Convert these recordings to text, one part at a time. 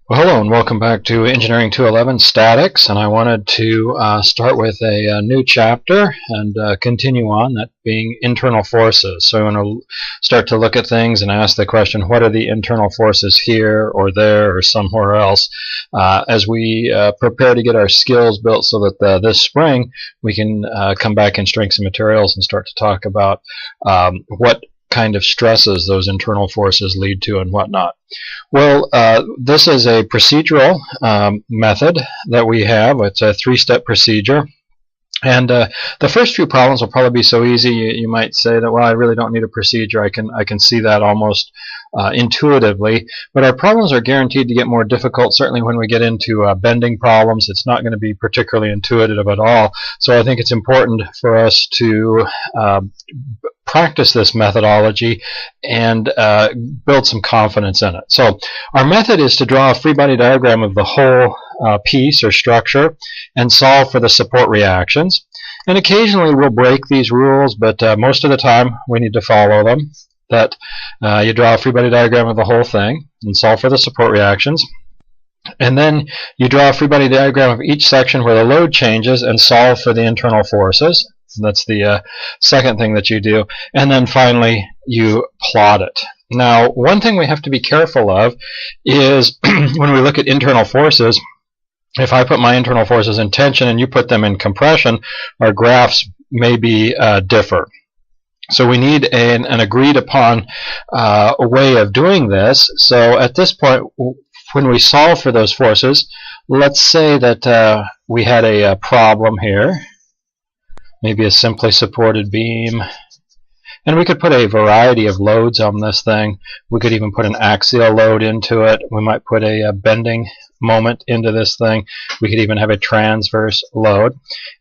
Well, hello and welcome back to Engineering 211 Statics, and I wanted to start with a new chapter and continue on, that being internal forces. So I want to start to look at things and ask the question, what are the internal forces here or there or somewhere else as we prepare to get our skills built so that this spring we can come back in Strengths and Materials and start to talk about what kind of stresses those internal forces lead to and whatnot. Well, this is a procedural method that we have. It's a three-step procedure. And the first few problems will probably be so easy you might say that, well, I really don't need a procedure. I can see that almost intuitively. But our problems are guaranteed to get more difficult. Certainly when we get into bending problems, it's not going to be particularly intuitive at all. So I think it's important for us to practice this methodology and build some confidence in it. So our method is to draw a free body diagram of the whole piece or structure and solve for the support reactions. And occasionally we'll break these rules, but most of the time we need to follow them. That you draw a free body diagram of the whole thing and solve for the support reactions. And then you draw a free body diagram of each section where the load changes and solve for the internal forces. That's the second thing that you do. And then finally, you plot it. Now, one thing we have to be careful of is when we look at internal forces, if I put my internal forces in tension and you put them in compression, our graphs may be differ. So we need an agreed upon way of doing this. So at this point, when we solve for those forces, let's say that we had a problem here. Maybe a simply supported beam. And we could put a variety of loads on this thing. We could even put an axial load into it. We might put a bending moment into this thing. We could even have a transverse load.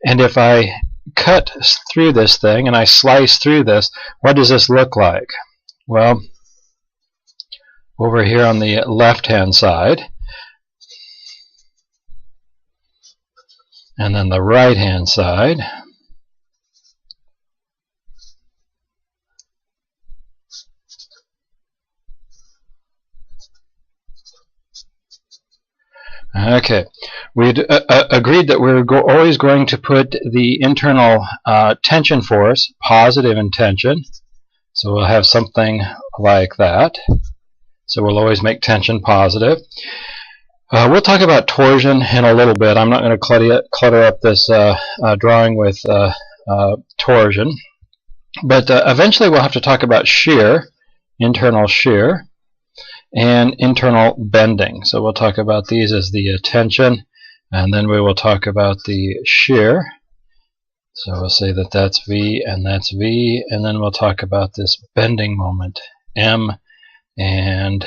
And if I cut through this thing and I slice through this, what does this look like? Well, over here on the left-hand side, and then the right-hand side, okay, we agreed that we're always going to put the internal tension force positive in tension. So we'll have something like that. So we'll always make tension positive. We'll talk about torsion in a little bit. I'm not going to clutter up this drawing with torsion. But eventually we'll have to talk about shear, internal shear, and internal bending. So we'll talk about these as the tension, and then we will talk about the shear. So we'll say that that's V and that's V, and then we'll talk about this bending moment, M, and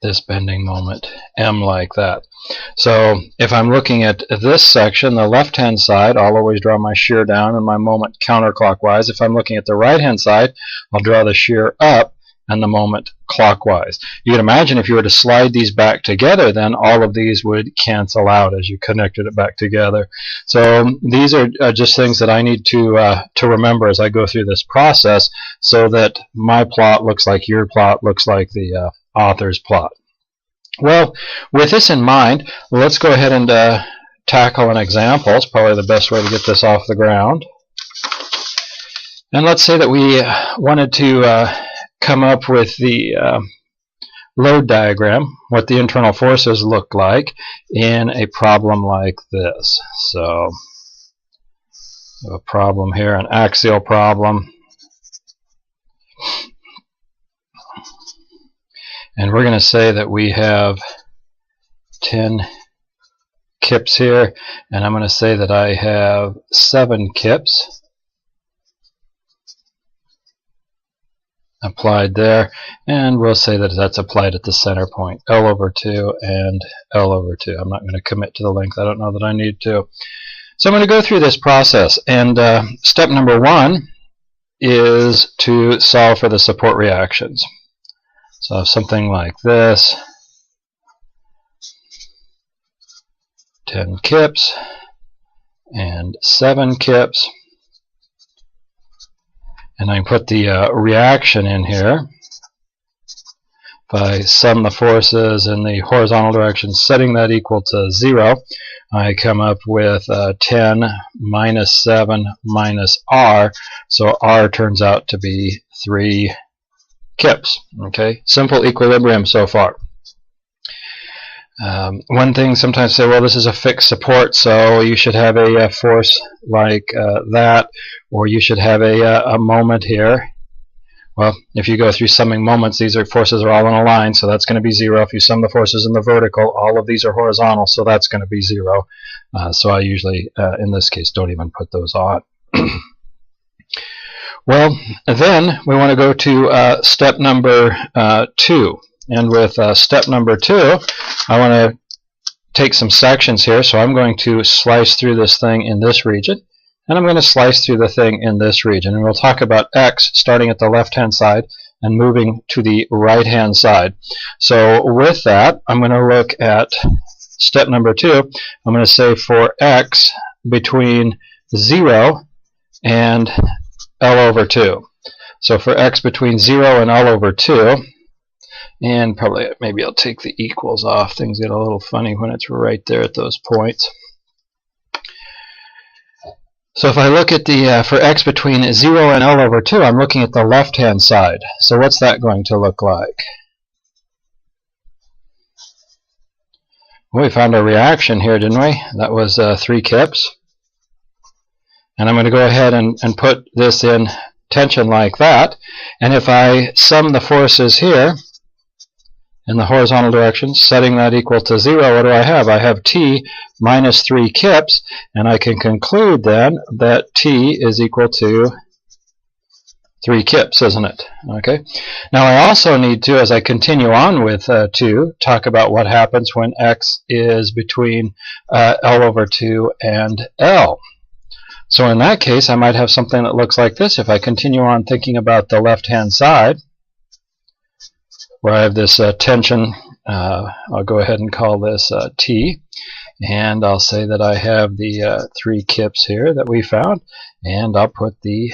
this bending moment, M, like that. So if I'm looking at this section, the left-hand side, I'll always draw my shear down and my moment counterclockwise. If I'm looking at the right-hand side, I'll draw the shear up and the moment clockwise. You can imagine if you were to slide these back together, then all of these would cancel out as you connected it back together. So these are just things that I need to remember as I go through this process, so that my plot looks like your plot looks like the author's plot. Well, with this in mind, let's go ahead and tackle an example. It's probably the best way to get this off the ground. And let's say that we wanted to come up with the load diagram, what the internal forces look like in a problem like this. So a problem here, an axial problem. And we're going to say that we have 10 kips here, and I'm going to say that I have 7 kips applied there, and we'll say that that's applied at the center point, L over 2 and L over 2. I'm not going to commit to the length. I don't know that I need to. So I'm going to go through this process, and step number 1 is to solve for the support reactions. So something like this, 10 kips and 7 kips, and I can put the reaction in here. If I sum the forces in the horizontal direction, setting that equal to 0, I come up with 10 minus 7 minus r, so r turns out to be 3 kips. Okay, simple equilibrium so far. One thing sometimes say, well, this is a fixed support, so you should have a force like that, or you should have a moment here. Well, if you go through summing moments, these forces are all in a line, so that's going to be 0. If you sum the forces in the vertical, all of these are horizontal, so that's going to be 0. So I usually, in this case, don't even put those on. Well, then we want to go to step number 2. And with step number 2, I want to take some sections here, so I'm going to slice through this thing in this region. And I'm going to slice through the thing in this region. And we'll talk about x starting at the left-hand side and moving to the right-hand side. So with that, I'm going to look at step number 2. I'm going to say for x between 0 and L over 2. So for x between 0 and L over 2, and probably maybe I'll take the equals off. Things get a little funny when it's right there at those points. So if I look at the, for x between 0 and L over 2, I'm looking at the left-hand side. So what's that going to look like? Well, we found a reaction here, didn't we? That was 3 kips. And I'm going to go ahead and put this in tension like that. And if I sum the forces here in the horizontal direction, setting that equal to 0, what do I have? I have T minus 3 kips, and I can conclude then that T is equal to 3 kips, isn't it? Okay. Now I also need to, as I continue on with 2, talk about what happens when x is between L over 2 and L. So in that case, I might have something that looks like this. If I continue on thinking about the left-hand side, where I have this tension, I'll go ahead and call this T, and I'll say that I have the 3 kips here that we found, and I'll put the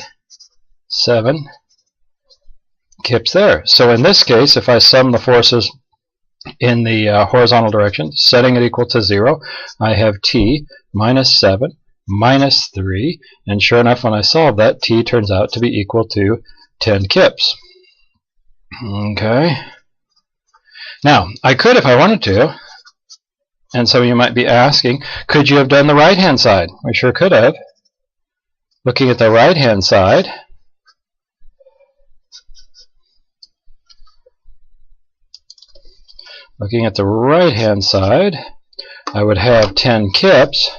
7 kips there. So in this case, if I sum the forces in the horizontal direction, setting it equal to 0, I have T minus 7 minus 3, and sure enough, when I solve that, T turns out to be equal to 10 kips. Okay. Now, I could, if I wanted to, and some of you might be asking, could you have done the right-hand side? We sure could have. Looking at the right-hand side, I would have 10 kips,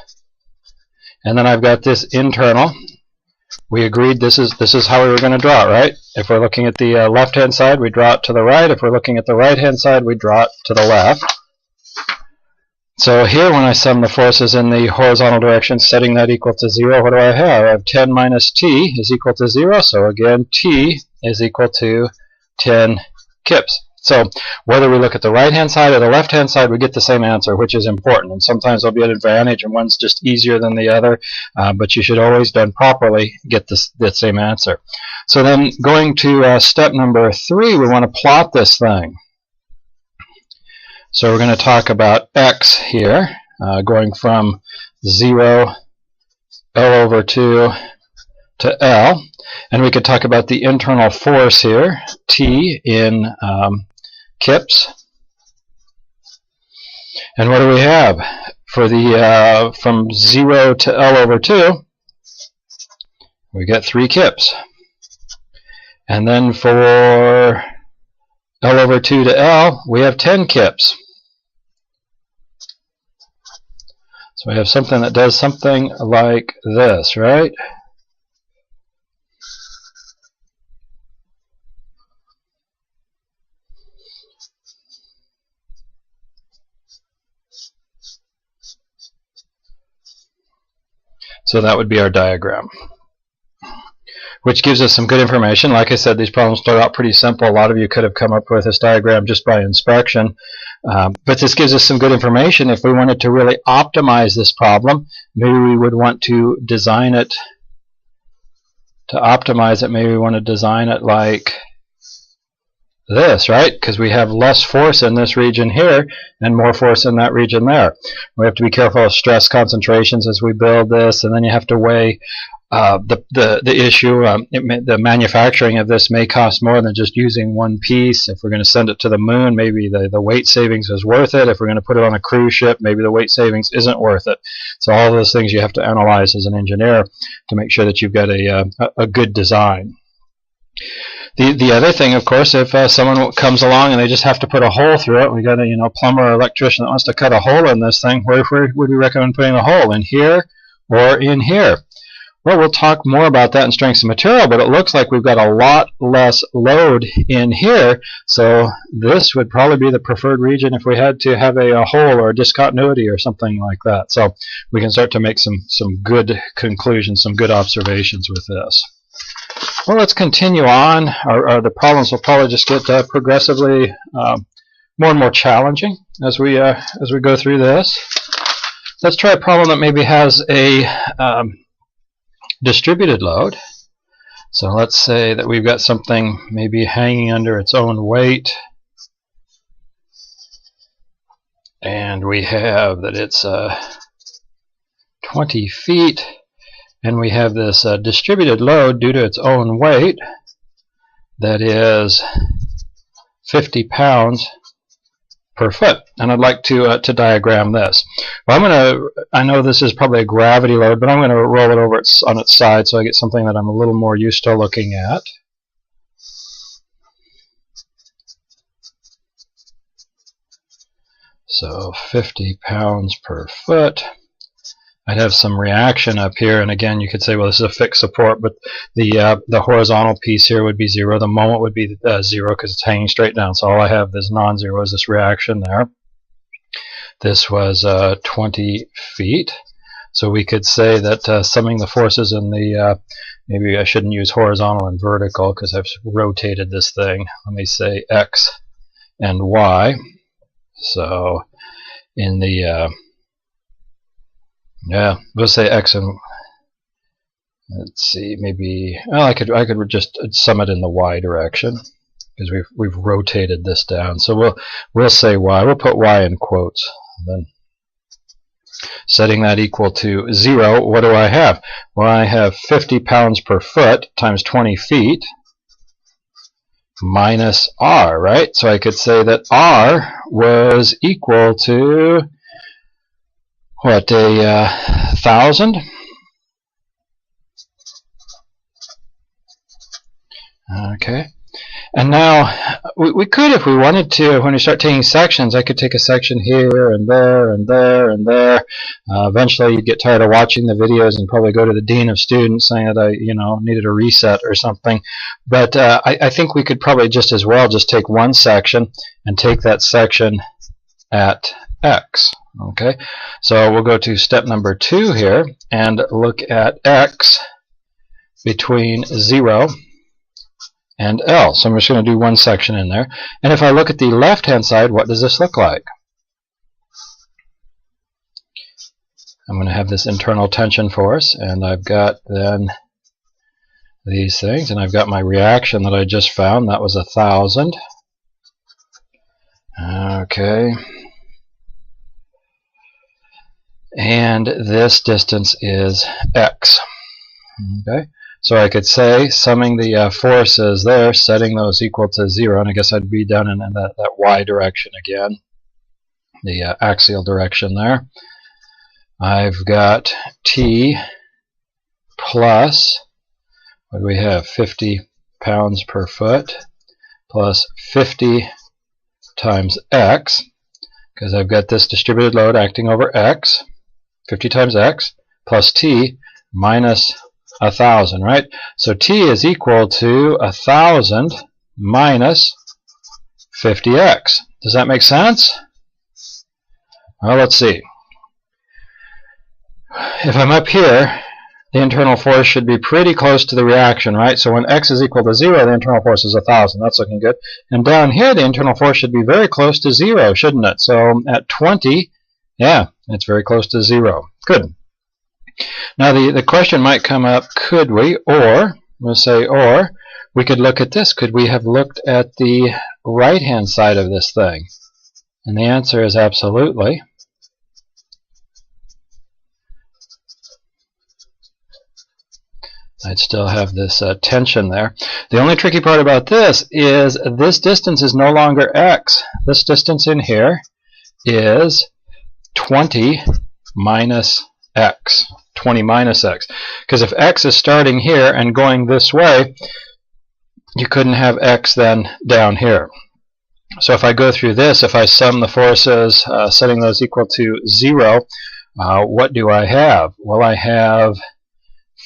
and then I've got this internal. We agreed this is how we were going to draw it, right? If we're looking at the left-hand side, we draw it to the right. If we're looking at the right-hand side, we draw it to the left. So here, when I sum the forces in the horizontal direction, setting that equal to 0, what do I have? I have 10 minus T is equal to 0. So again, T is equal to 10 kips. So whether we look at the right-hand side or the left-hand side, we get the same answer, which is important. And sometimes there'll be an advantage, and one's just easier than the other. But you should always, done properly, get the same answer. So then going to step number 3, we want to plot this thing. So we're going to talk about x here, going from 0, L over 2 to L. And we could talk about the internal force here, T in kips. And what do we have? For the from 0 to L over 2, we get 3 kips. And then for L over 2 to L, we have 10 kips. So we have something that does something like this, right? So that would be our diagram, which gives us some good information. Like I said, these problems start out pretty simple. A lot of you could have come up with this diagram just by inspection. But this gives us some good information. If we wanted to really optimize this problem, maybe we would want to design it. To optimize it, maybe we want to design it like this, right? Because we have less force in this region here and more force in that region there. We have to be careful of stress concentrations as we build this, and then you have to weigh the issue. The manufacturing of this may cost more than just using one piece. If we're going to send it to the moon, maybe the weight savings is worth it. If we're going to put it on a cruise ship, maybe the weight savings isn't worth it. So all those things you have to analyze as an engineer to make sure that you've got a good design. The other thing, of course, if someone comes along and they just have to put a hole through it, we got a plumber or electrician that wants to cut a hole in this thing. Where would we recommend putting the hole? In here or in here? Well, we'll talk more about that in strengths of material, but it looks like we've got a lot less load in here, so this would probably be the preferred region if we had to have a hole or a discontinuity or something like that. So we can start to make some good conclusions, some good observations with this. Well, let's continue on. The problems will probably just get progressively more and more challenging as we go through this. Let's try a problem that maybe has a distributed load. So let's say that we've got something maybe hanging under its own weight, and we have that it's 20 feet, and we have this distributed load due to its own weight that is 50 pounds per foot. And I'd like to diagram this. Well, I know this is probably a gravity load, but I'm going to roll it over on its side so I get something that I'm a little more used to looking at. So 50 pounds per foot. I'd have some reaction up here, and again, you could say, well, this is a fixed support, but the horizontal piece here would be 0. The moment would be 0 because it's hanging straight down. So all I have is non-zero is this reaction there. This was 20 feet. So we could say that summing the forces in the, maybe I shouldn't use horizontal and vertical because I've rotated this thing. Let me say X and Y. So in the yeah, we'll say X and, let's see, maybe, well, I could just sum it in the Y direction because we've rotated this down. So we'll say Y. We'll put Y in quotes. Then setting that equal to 0, what do I have? Well, I have 50 pounds per foot times 20 feet minus R, right? So I could say that R was equal to what, 1,000? Okay. And now, we could, if we wanted to, when we start taking sections, I could take a section here and there and there and there. Eventually, you'd get tired of watching the videos and probably go to the dean of students saying that I, needed a reset or something. But I think we could probably just as well just take one section and take that section at X. Okay, so we'll go to step number 2 here and look at X between 0 and L. So I'm just going to do one section in there. And if I look at the left-hand side, what does this look like? I'm going to have this internal tension force, and I've got then these things, and I've got my reaction that I just found. That was 1,000. Okay. And this distance is X. Okay. So I could say, summing the forces there, setting those equal to 0, and I guess I'd be down in that Y direction again, the axial direction there. I've got T plus, what do we have, 50 pounds per foot, plus 50 times X, because I've got this distributed load acting over X, 50 times X, plus T minus 1,000, right? So T is equal to 1,000 minus 50x. Does that make sense? Well, let's see. If I'm up here, the internal force should be pretty close to the reaction, right? So when x is equal to 0, the internal force is 1,000. That's looking good. And down here, the internal force should be very close to 0, shouldn't it? So at 20, yeah, it's very close to 0. Good. Now the question might come up, could we, or, we'll say or, we could look at this. Could we have looked at the right-hand side of this thing? And the answer is absolutely. I'd still have this tension there. The only tricky part about this is this distance is no longer x. This distance in here is 20 minus x. 20 minus x. Because if x is starting here and going this way, you couldn't have x then down here. So if I go through this, if I sum the forces, setting those equal to 0, what do I have? Well, I have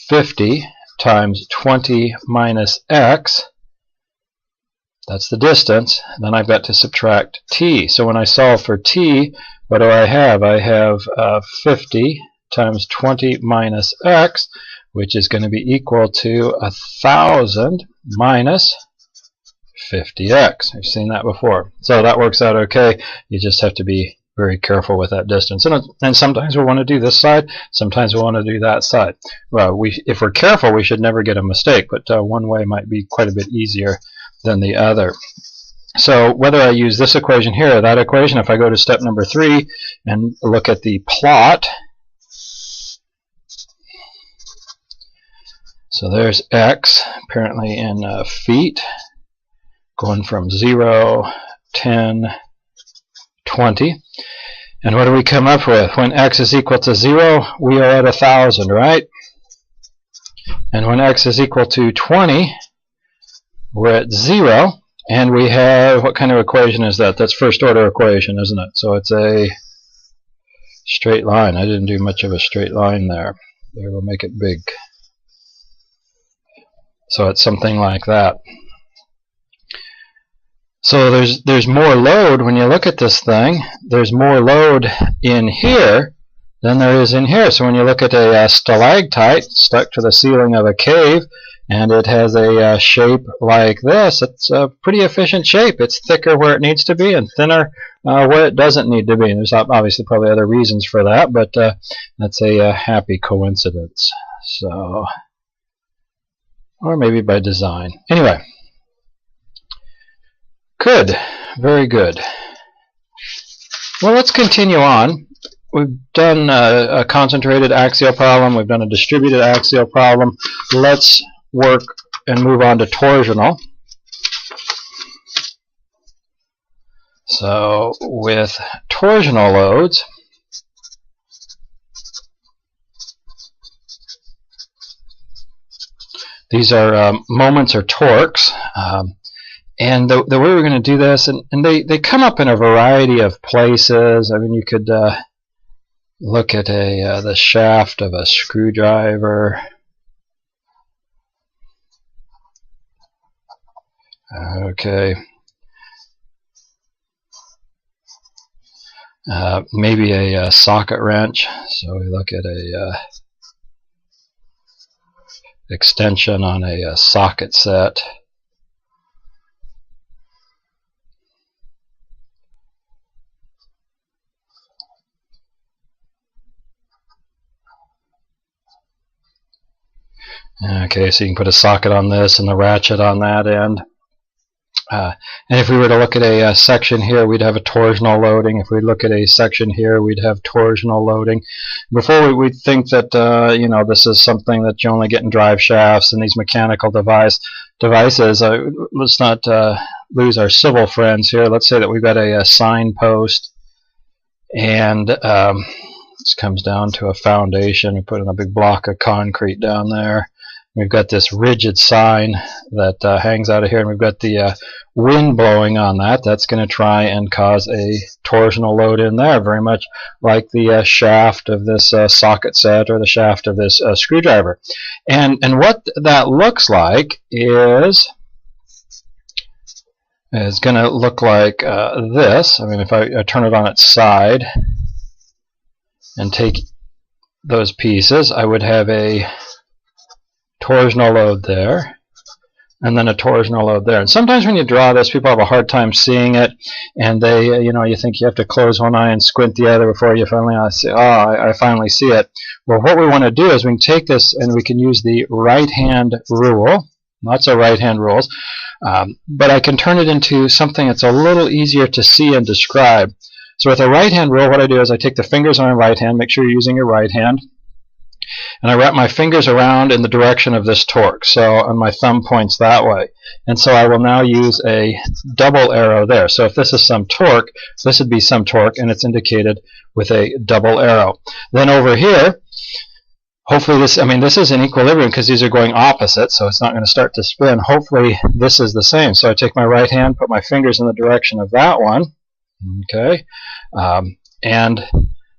50 times 20 minus x. That's the distance. Then I've got to subtract t. So when I solve for t, what do I have? I have 50 times 20 minus x, which is going to be equal to 1,000 minus 50x. I've seen that before. So that works out okay. You just have to be very careful with that distance. And sometimes we want to do this side, sometimes we want to do that side. Well, if we're careful, we should never get a mistake, but one way might be quite a bit easier than the other. So whether I use this equation here or that equation, if I go to step number 3 and look at the plot, so there's x, apparently in feet, going from 0, 10, 20. And what do we come up with? When x is equal to 0, we are at 1,000, right? And when x is equal to 20, we're at 0. And we have, what kind of equation is that? That's first order equation, isn't it? So it's a straight line. I didn't do much of a straight line there. There, we'll make it big. So it's something like that. So there's more load when you look at this thing. There's more load in here than there is in here. So when you look at a stalactite stuck to the ceiling of a cave, and it has a shape like this, it's a pretty efficient shape. It's thicker where it needs to be and thinner where it doesn't need to be. And there's obviously probably other reasons for that, but that's a happy coincidence. So, or maybe by design. Anyway. Good. Very good. Well, let's continue on. We've done a concentrated axial problem. We've done a distributed axial problem. Let's work and move on to torsional. So with torsional loads, these are moments or torques. And the way we're going to do this, and they come up in a variety of places. I mean, you could look at the shaft of a screwdriver. Okay. Maybe a socket wrench. So we look at a extension on a socket set. Okay, so you can put a socket on this and the ratchet on that end. And if we were to look at a section here, we'd have a torsional loading. If we look at a section here, we'd have torsional loading. Before we'd think that you know, this is something that you only get in drive shafts and these mechanical devices. Let's not lose our civil friends here. Let's say that we've got a signpost, and this comes down to a foundation. We put in a big block of concrete down there. We've got this rigid sign that hangs out of here, and we've got the wind blowing on that. That's going to try and cause a torsional load in there, very much like the shaft of this socket set or the shaft of this screwdriver. And what that looks like is going to look like this. I mean, if I turn it on its side and take those pieces, I would have a torsional load there, and then a torsional load there. And sometimes when you draw this, people have a hard time seeing it, and they, you know, you think you have to close one eye and squint the other before you finally see, I finally see it. Well, what we want to do is we can take this and we can use the right-hand rule, lots of right-hand rules, but I can turn it into something that's a little easier to see and describe. So with a right-hand rule, what I do is I take the fingers on my right hand, make sure you're using your right hand, and I wrap my fingers around in the direction of this torque, so and my thumb points that way. And so I will now use a double arrow there. So if this is some torque, this would be some torque, and it's indicated with a double arrow. Then over here, hopefully this is in equilibrium because these are going opposite, so it's not going to start to spin. Hopefully this is the same. So I take my right hand, put my fingers in the direction of that one, okay, and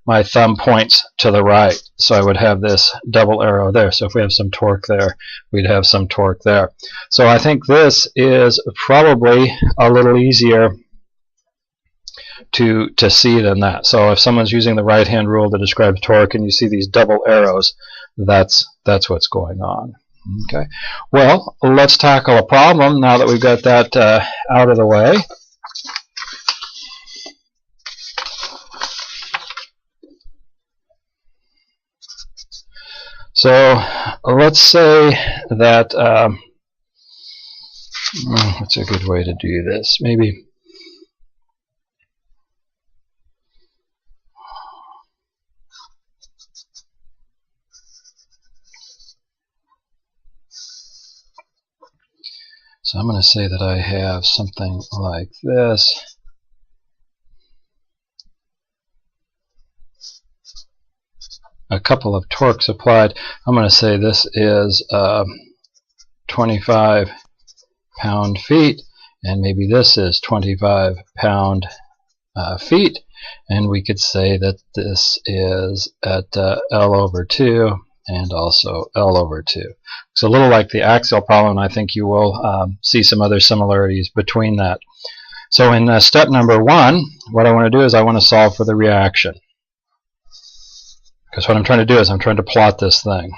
my thumb points to the right. So I would have this double arrow there. So if we have some torque there, we'd have some torque there. So I think this is probably a little easier to see than that. So if someone's using the right hand rule to describe torque and you see these double arrows, that's what's going on. Okay. Well, let's tackle a problem now that we've got that out of the way. So let's say that what's a good way to do this? Maybe so I'm going to say that I have something like this. A couple of torques applied. I'm going to say this is 25 pound-feet, and maybe this is 25 pound-feet, and we could say that this is at L over 2 and also L over 2. It's a little like the axial problem, and I think you will see some other similarities between that. So in step number 1, what I want to do is I want to solve for the reaction. Because what I'm trying to do is I'm trying to plot this thing.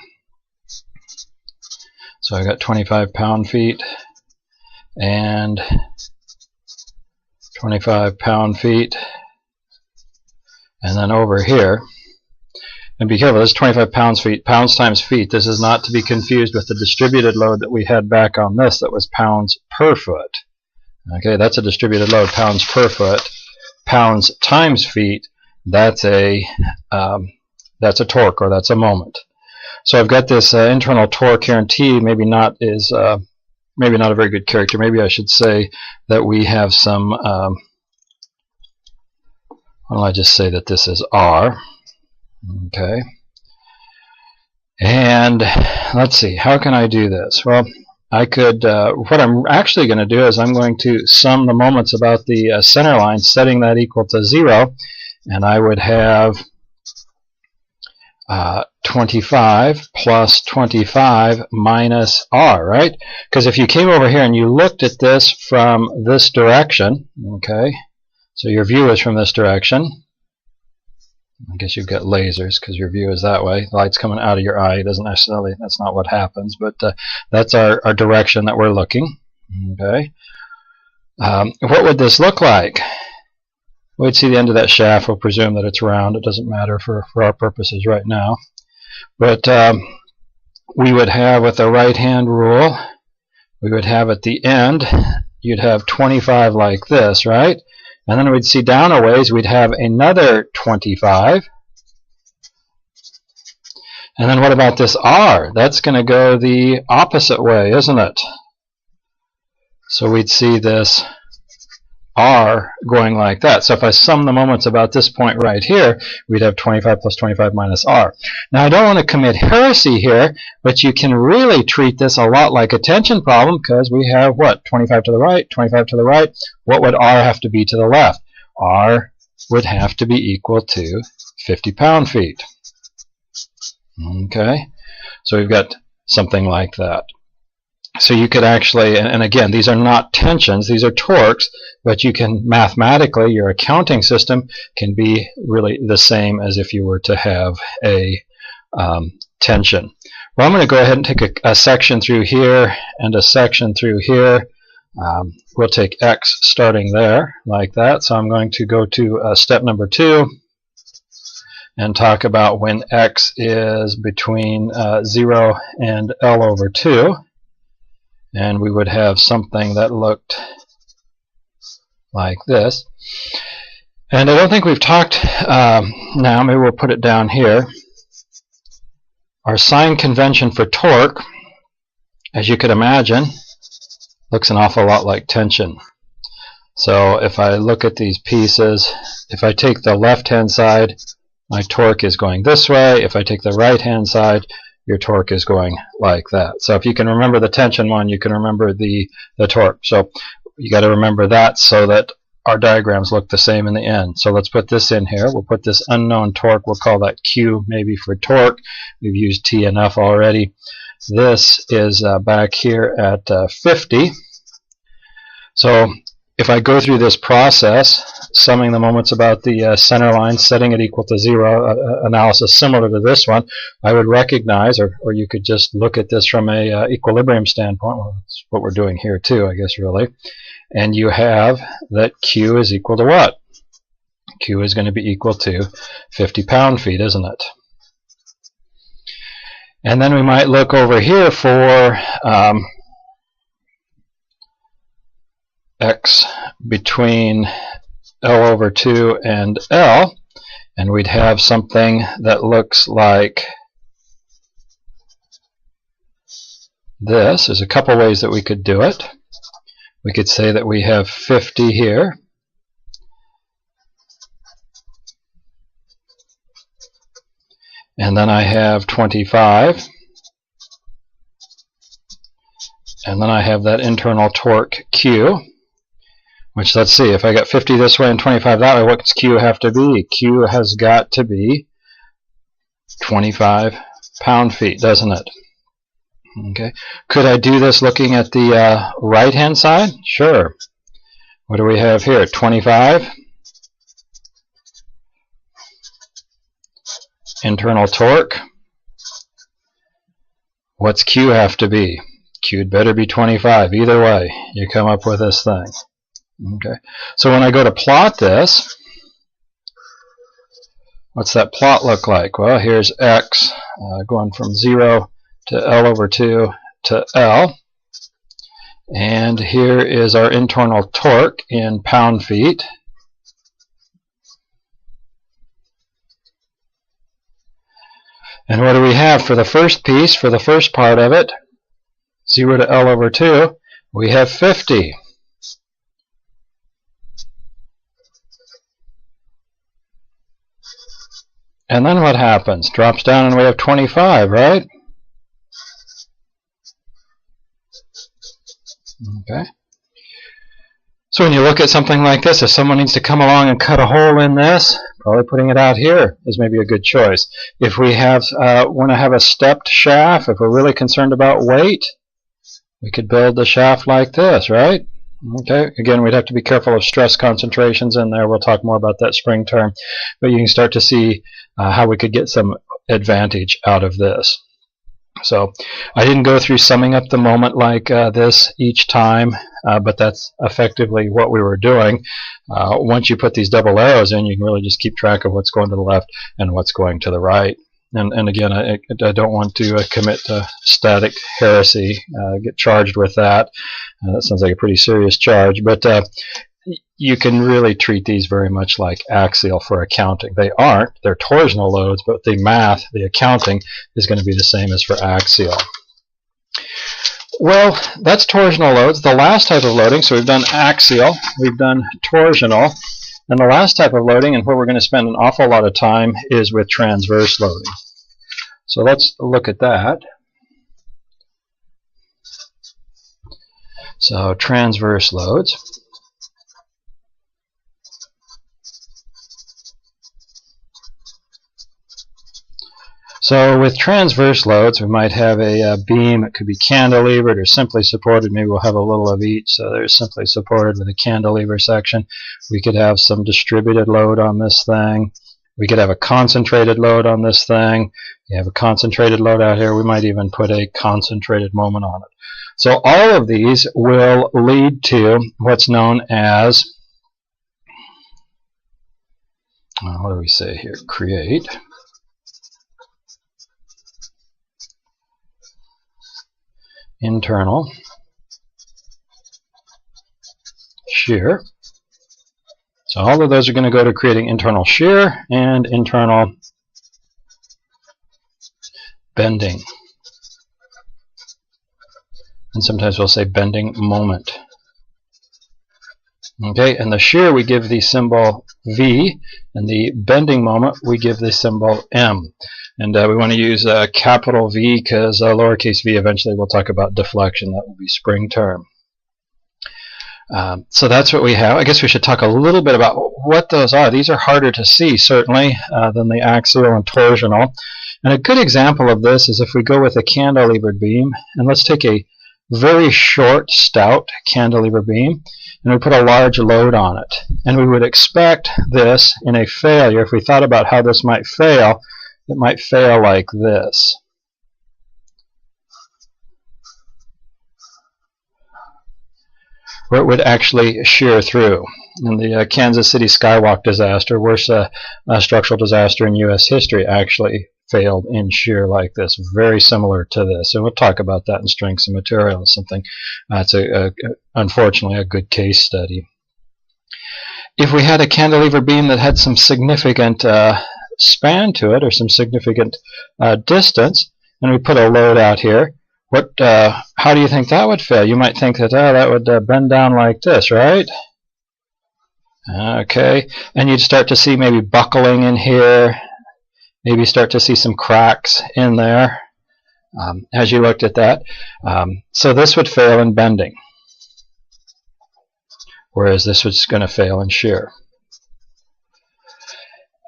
So I got 25 pound-feet and 25 pound-feet, and then over here, and be careful, this is 25 pounds-feet, pounds times feet. This is not to be confused with the distributed load that we had back on this that was pounds per foot. Okay, that's a distributed load, pounds per foot. Pounds times feet, that's a torque, or that's a moment. So I've got this internal torque here in T. Maybe not a very good character. Maybe I should say that we have some. Well, I just say that this is R. Okay. And let's see. How can I do this? Well, I could. What I'm actually going to do is I'm going to sum the moments about the center line, setting that equal to 0, and I would have 25 plus 25 minus R, right? Because if you came over here and you looked at this from this direction, okay, so your view is from this direction. I guess you've got lasers because your view is that way. The light's coming out of your eye. It doesn't necessarily, that's not what happens, but that's our direction that we're looking. Okay. What would this look like? We'd see the end of that shaft. We'll presume that it's round. It doesn't matter for our purposes right now. But we would have, with the right-hand rule, we would have at the end, you'd have 25 like this, right? And then we'd see down a ways, we'd have another 25. And then what about this R? That's going to go the opposite way, isn't it? So we'd see this R going like that. So if I sum the moments about this point right here, we'd have 25 plus 25 minus R. Now I don't want to commit heresy here, but you can really treat this a lot like a tension problem because we have what? 25 to the right, 25 to the right. What would R have to be to the left? R would have to be equal to 50 pound-feet. Okay, so we've got something like that. So you could actually, and again, these are not tensions, these are torques, but you can mathematically, your accounting system can be really the same as if you were to have a tension. Well, I'm going to go ahead and take a section through here and a section through here. We'll take X starting there, like that. So I'm going to go to step number 2 and talk about when X is between 0 and L over 2. and we would have something that looked like this. And I don't think we've talked now, maybe we'll put it down here. Our sign convention for torque, as you could imagine, looks an awful lot like tension. So if I look at these pieces, if I take the left-hand side, my torque is going this way. If I take the right-hand side, your torque is going like that. So if you can remember the tension one, you can remember the torque. So you got to remember that so that our diagrams look the same in the end. So let's put this in here. We'll put this unknown torque. We'll call that Q maybe for torque. We've used T enough already. This is back here at 50. So if I go through this process, summing the moments about the center line, setting it equal to 0, analysis similar to this one, I would recognize, or you could just look at this from a equilibrium standpoint. Well, that's what we're doing here too, I guess, really. And you have that Q is equal to what? Q is going to be equal to 50 pound-feet, isn't it? And then we might look over here for X between L/2 and L, and we'd have something that looks like this. There's a couple ways that we could do it. We could say that we have 50 here, and then I have 25, and then I have that internal torque Q, which, let's see, if I got 50 this way and 25 that way, what does Q have to be? Q has got to be 25 pound-feet, doesn't it? Okay. Could I do this looking at the right-hand side? Sure. What do we have here? 25. Internal torque. What's Q have to be? Q'd better be 25. Either way, you come up with this thing. Okay. So when I go to plot this, what's that plot look like? Well, here's X going from 0 to L/2 to L. And here is our internal torque in pound-feet. And what do we have for the first piece, for the first part of it? 0 to L/2, we have 50. And then what happens? Drops down and we have 25, right? Okay. So when you look at something like this, if someone needs to come along and cut a hole in this, probably putting it out here is maybe a good choice. If we have want to have a stepped shaft, if we're really concerned about weight, we could build the shaft like this, right? Okay. Again, we'd have to be careful of stress concentrations in there. We'll talk more about that spring term. But you can start to see how we could get some advantage out of this. So I didn't go through summing up the moment like this each time, but that's effectively what we were doing. Once you put these double arrows in, you can really just keep track of what's going to the left and what's going to the right. And again, I don't want to commit to static heresy, get charged with that. That sounds like a pretty serious charge, but you can really treat these very much like axial for accounting. They aren't. They're torsional loads, but the math, the accounting, is going to be the same as for axial. Well, that's torsional loads. The last type of loading, so we've done axial, we've done torsional, and the last type of loading, and where we're going to spend an awful lot of time, is with transverse loading. So let's look at that. So transverse loads. So with transverse loads, we might have a beam. It could be cantilevered or simply supported. Maybe we'll have a little of each. So there's simply supported with a cantilever section. We could have some distributed load on this thing. We could have a concentrated load on this thing. You have a concentrated load out here. We might even put a concentrated moment on it. So all of these will lead to what's known as, what do we say here? Create. Internal shear. So all of those are going to go to creating internal shear and internal bending. And sometimes we'll say bending moment. Okay, and the shear we give the symbol V, and the bending moment we give the symbol M. And we want to use a capital V because lowercase v eventually we'll talk about deflection. That will be spring term. So that's what we have. I guess we should talk a little bit about what those are. These are harder to see, certainly, than the axial and torsional. And a good example of this is if we go with a cantilevered beam, and let's take a very short, stout cantilever beam, and we put a large load on it. And we would expect this in a failure, if we thought about how this might fail, it might fail like this. Where it would actually shear through. In the Kansas City Skywalk disaster, worst structural disaster in U.S. history, actually failed in shear like this, very similar to this. And we'll talk about that in strengths and materials, something that's unfortunately a good case study. If we had a cantilever beam that had some significant span to it, or some significant distance, and we put a load out here, how do you think that would fail? You might think that that would bend down like this, right? Okay, and you'd start to see maybe buckling in here, maybe start to see some cracks in there as you looked at that. So this would fail in bending, whereas this was going to fail in shear.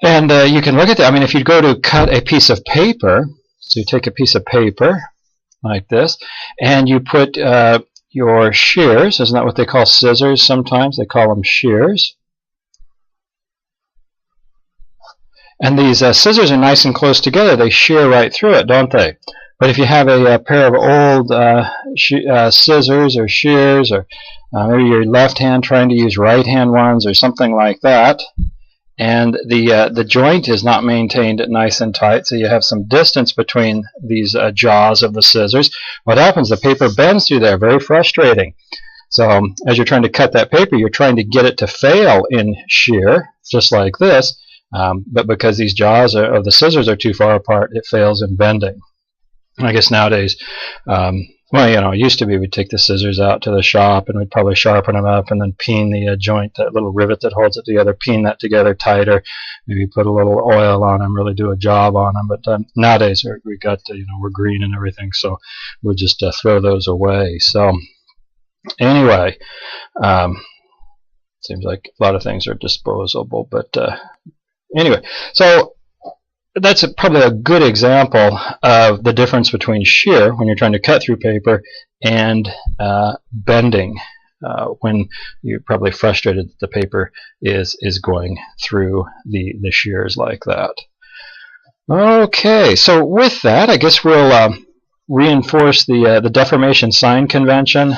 And you can look at that. I mean, if you go to cut a piece of paper, so you take a piece of paper like this, and you put your shears, isn't that what they call scissors sometimes? They call them shears. And these scissors are nice and close together. They shear right through it, don't they? But if you have a pair of old scissors or shears, or maybe your left hand trying to use right hand ones or something like that, and the joint is not maintained nice and tight, so you have some distance between these jaws of the scissors, what happens? The paper bends through there, very frustrating. So as you're trying to cut that paper, you're trying to get it to fail in shear, just like this. But because these jaws of the scissors are too far apart, it fails in bending. I guess nowadays, well, you know, it used to be we'd take the scissors out to the shop and we'd probably sharpen them up and then peen the joint, that little rivet that holds it together, peen that together tighter, maybe put a little oil on them, really do a job on them. But nowadays we got, you know, we're green and everything, so we'll just throw those away. So anyway, seems like a lot of things are disposable, but anyway, so that's probably a good example of the difference between shear when you're trying to cut through paper and bending when you're probably frustrated that the paper is going through the shears like that. Okay, so with that, I guess we'll reinforce the deformation sign convention.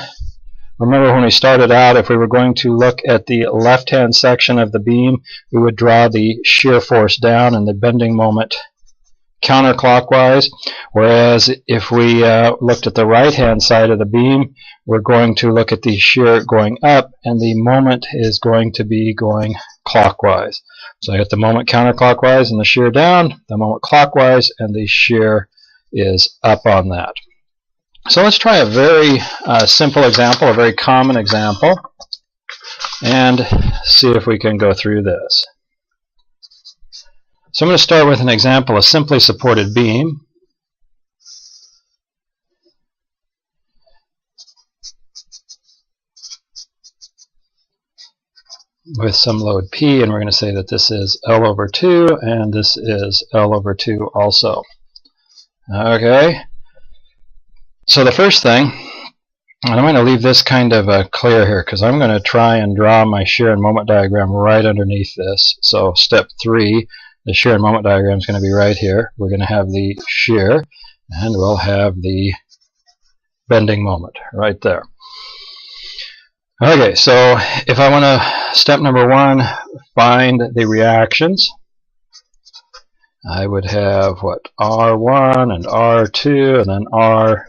Remember when we started out, if we were going to look at the left-hand section of the beam, we would draw the shear force down and the bending moment counterclockwise, whereas if we looked at the right-hand side of the beam, we're going to look at the shear going up, and the moment is going to be going clockwise. So I got the moment counterclockwise and the shear down, the moment clockwise, and the shear is up on that. So let's try a very simple example, a very common example, and see if we can go through this. So I'm going to start with an example, a simply supported beam. With some load P, and we're going to say that this is L over 2, and this is L over 2 also. Okay. So the first thing, and I'm going to leave this kind of clear here because I'm going to try and draw my shear and moment diagram right underneath this. So step 3, the shear and moment diagram is going to be right here. We're going to have the shear, and we'll have the bending moment right there. Okay, so if I want to, step number 1, find the reactions. I would have, what, R1 and R2 and then R3.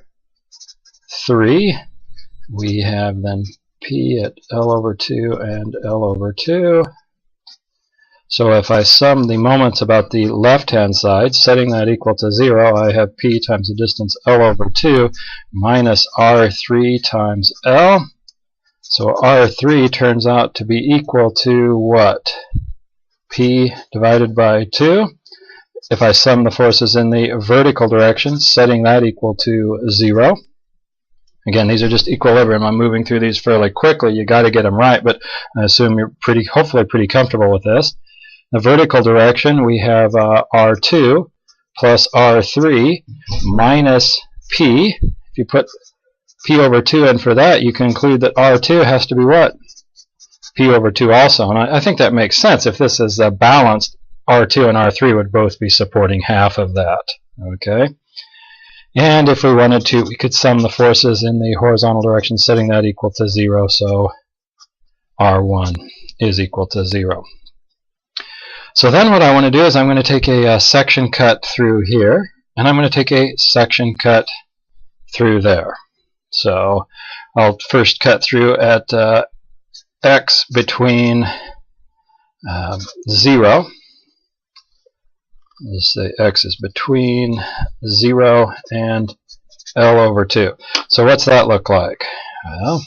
We have then P at L over 2 and L over 2. So if I sum the moments about the left-hand side, setting that equal to 0, I have P times the distance L over 2 minus R3 times L. So R3 turns out to be equal to what? P divided by 2. If I sum the forces in the vertical direction, setting that equal to 0. Again, these are just equilibrium. I'm moving through these fairly quickly. You got to get them right, but I assume you're hopefully pretty comfortable with this. The vertical direction, we have R2 plus R3 minus P. If you put P over 2 in for that, you conclude that R2 has to be what? P over 2 also. And I think that makes sense. If this is balanced, R2 and R3 would both be supporting half of that. Okay. And if we wanted to, we could sum the forces in the horizontal direction, setting that equal to 0. So R1 is equal to 0. So then what I want to do is I'm going to take a section cut through here, and I'm going to take a section cut through there. So I'll first cut through at x between 0. Let's say x is between 0 and L over 2. So what's that look like? Well,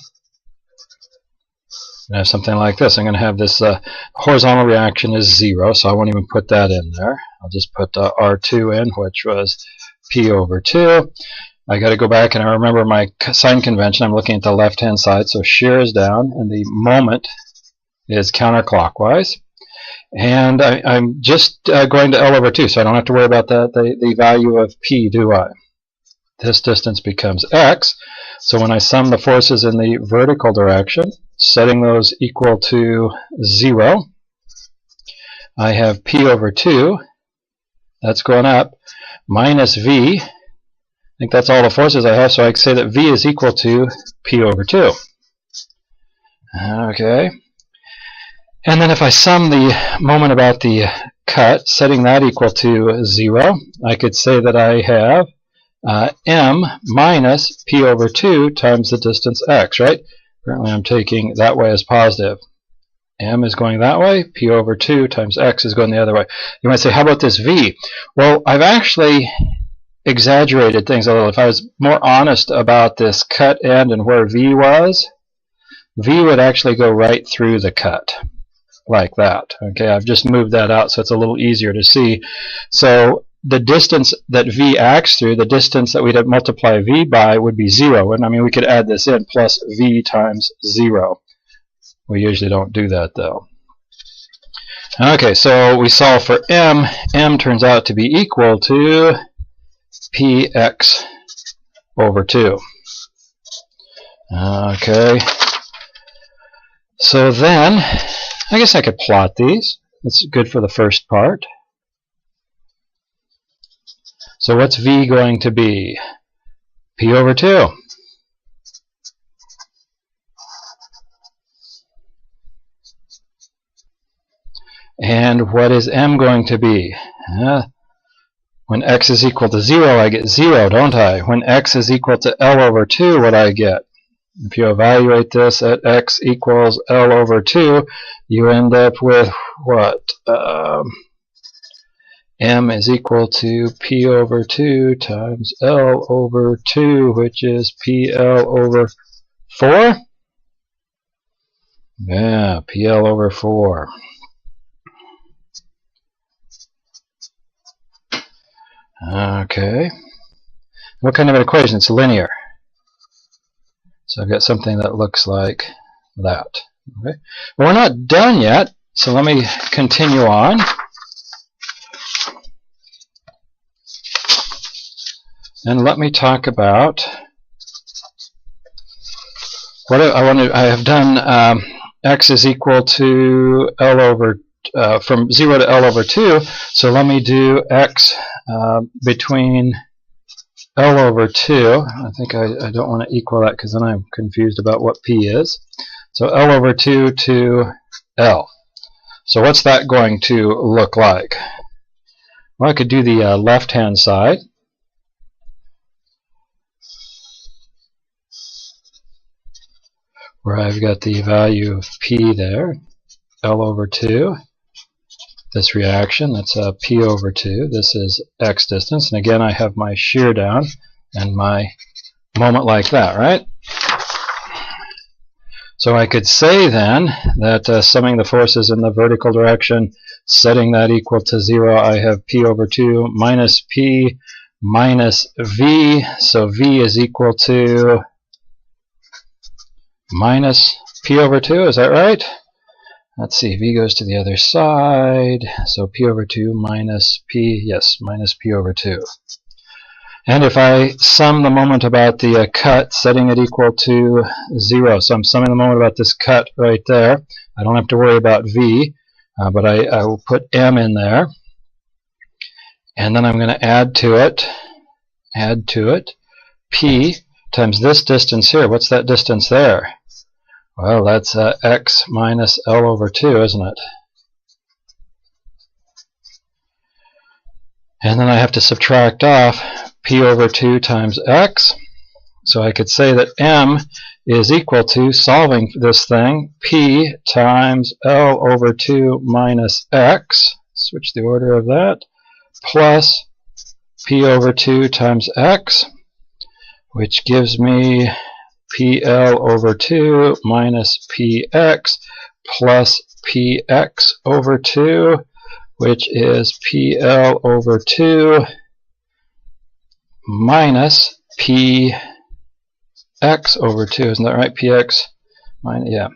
I have something like this. I'm going to have this horizontal reaction is 0, so I won't even put that in there. I'll just put R2 in, which was P over 2. I got to go back and I remember my sign convention. I'm looking at the left-hand side, so shear is down, and the moment is counterclockwise. And I'm just going to L over 2, so I don't have to worry about that. The value of P, do I? This distance becomes x. So when I sum the forces in the vertical direction, setting those equal to 0, I have P over 2, that's going up, minus V. I think that's all the forces I have, so I can say that V is equal to P over 2. Okay. And then if I sum the moment about the cut, setting that equal to 0, I could say that I have m minus P over 2 times the distance x, right? Apparently I'm taking that way as positive. M is going that way, P over 2 times x is going the other way. You might say, how about this V? Well, I've actually exaggerated things a little. If I was more honest about this cut end and where V was, V would actually go right through the cut, like that. Okay, I've just moved that out so it's a little easier to see. So the distance that V acts through, the distance that we'd multiply V by would be 0. And I mean, we could add this in, plus V times 0. We usually don't do that, though. Okay, so we solve for m. M turns out to be equal to Px over 2. Okay. So then, I guess I could plot these. That's good for the first part. So what's V going to be? P over 2. And what is M going to be? When x is equal to 0, I get 0, don't I? When x is equal to L over 2, what do I get? If you evaluate this at x equals L over 2, you end up with what? M is equal to P over 2 times L over 2, which is PL over 4? Yeah, PL over 4. Okay. What kind of an equation? It's linear. So I've got something that looks like that. Okay. Well, we're not done yet, so let me continue on. And let me talk about what I have done. X is equal to L over from 0 to L over 2. So let me do x between L over 2. I think I don't want to equal that because then I'm confused about what P is. So L over 2 to L. So what's that going to look like? Well, I could do the left-hand side. where I've got the value of P there, L over 2. This reaction, that's P over 2. This is X distance. And again, I have my shear down and my moment like that, right? So I could say then that summing the forces in the vertical direction, setting that equal to 0, I have P over 2 minus P minus V. So V is equal to minus P over 2, is that right? Let's see, V goes to the other side. So P over 2 minus P, yes, minus P over 2. And if I sum the moment about the cut, setting it equal to 0, so I'm summing the moment about this cut right there. I don't have to worry about V, but I will put M in there. And then I'm going to add to it, P times this distance here. What's that distance there? Well, that's X minus L over 2, isn't it? And then I have to subtract off P over 2 times X. So I could say that M is equal to, solving this thing, P times L over 2 minus X, switch the order of that, plus P over 2 times X, which gives me PL over 2 minus PX plus PX over 2, which is PL over 2 minus PX over 2. Isn't that right? PX minus, yeah.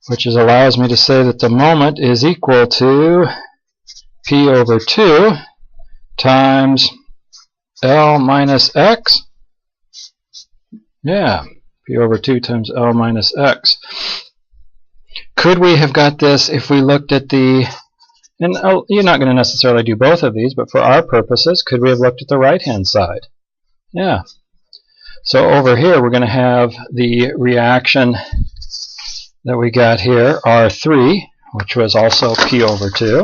Which allows me to say that the moment is equal to P over 2 times L minus X. Yeah, P over 2 times L minus X. Could we have got this if we looked at the, and you're not going to necessarily do both of these, but for our purposes, could we have looked at the right-hand side? Yeah. So over here, we're going to have the reaction that we got here, R3, which was also P over 2.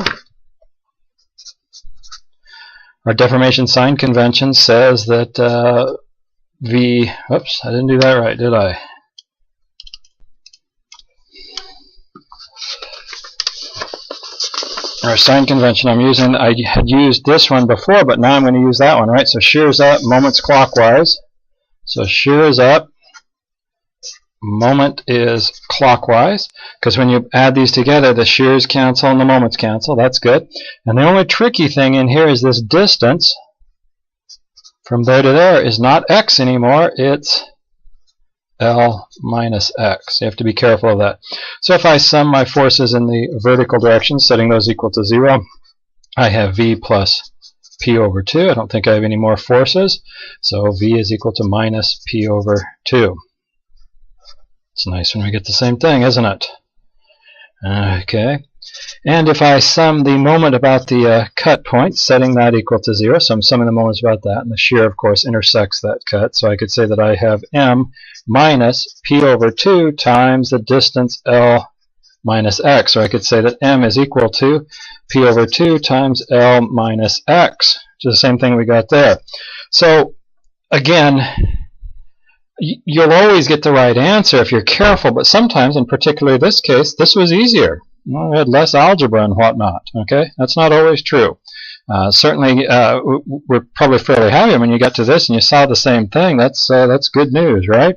Our deformation sign convention says that V, oops, I didn't do that right, did I? Our sign convention I'm using, I had used this one before, but now I'm going to use that one, right? So shear's up, moment's clockwise. So shear is up, moment is clockwise, because when you add these together, the shears cancel and the moments cancel. That's good. And the only tricky thing in here is this distance from there to there is not X anymore, it's L minus X. You have to be careful of that. So if I sum my forces in the vertical direction, setting those equal to 0, I have V plus P over 2. I don't think I have any more forces, so V is equal to minus P over 2. It's nice when we get the same thing, isn't it? Okay. And if I sum the moment about the cut point, setting that equal to 0, so I'm summing the moments about that, and the shear, of course, intersects that cut. So I could say that I have M minus P over 2 times the distance L minus X. Or I could say that M is equal to P over 2 times L minus X, which is the same thing we got there. So, again, you'll always get the right answer if you're careful, but sometimes, in particularly this case, this was easier. Well, we had less algebra and whatnot. Okay, that's not always true. Certainly, we're probably fairly happy when you get to this and you saw the same thing. That's good news, right?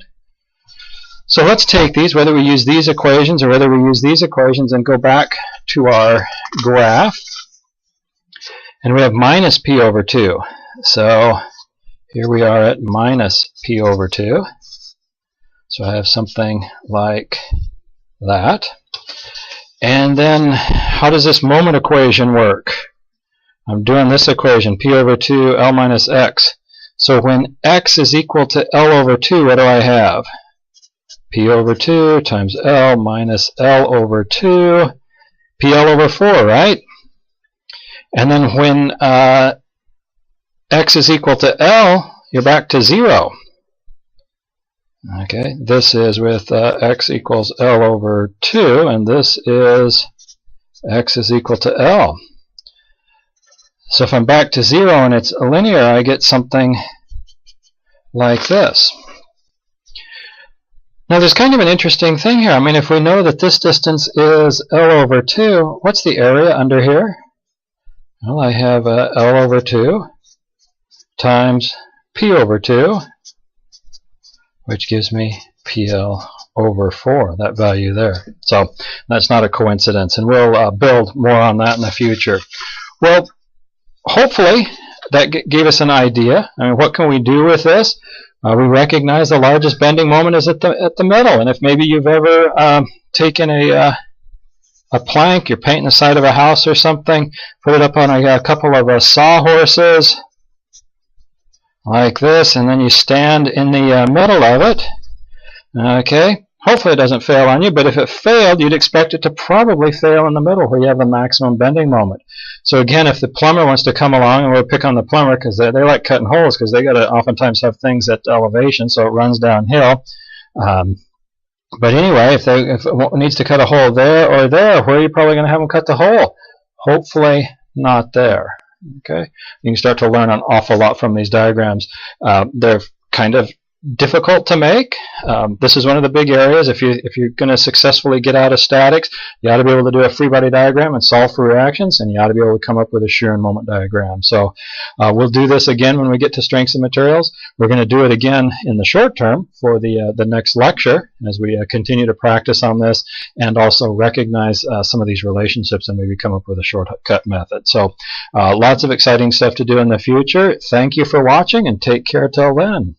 So let's take these, whether we use these equations or whether we use these equations, and go back to our graph. And we have minus P over 2. So here we are at minus P over 2. So I have something like that. And then how does this moment equation work? I'm doing this equation, P over 2, L minus X. So when X is equal to L over 2, what do I have? P over 2 times L minus L over 2, PL over 4, right? And then when X is equal to L, you're back to 0. Okay, this is with X equals L over 2, and this is X is equal to L. So if I'm back to 0 and it's linear, I get something like this. Now there's kind of an interesting thing here. I mean, if we know that this distance is L over 2, what's the area under here? Well, I have L over 2 times P over 2, which gives me PL over 4, that value there. So that's not a coincidence, and we'll build more on that in the future. Well, hopefully that gave us an idea. I mean, what can we do with this? We recognize the largest bending moment is at the middle, and if maybe you've ever taken a plank, you're painting the side of a house or something, put it up on a couple of sawhorses like this, and then you stand in the middle of it. Okay, hopefully it doesn't fail on you, but if it failed, you'd expect it to probably fail in the middle where you have the maximum bending moment. So again, if the plumber wants to come along, and we'll pick on the plumber because they like cutting holes, because they got to oftentimes have things at elevation, so it runs downhill. But anyway, if it needs to cut a hole there or there, where are you probably going to have them cut the hole? Hopefully not there. Okay, you can start to learn an awful lot from these diagrams. They're kind of difficult to make. This is one of the big areas. If you're going to successfully get out of statics, you ought to be able to do a free body diagram and solve for reactions, and you ought to be able to come up with a shear and moment diagram. So we'll do this again when we get to strengths and materials. We're going to do it again in the short term for the next lecture as we continue to practice on this and also recognize some of these relationships and maybe come up with a shortcut method. So lots of exciting stuff to do in the future. Thank you for watching, and take care till then.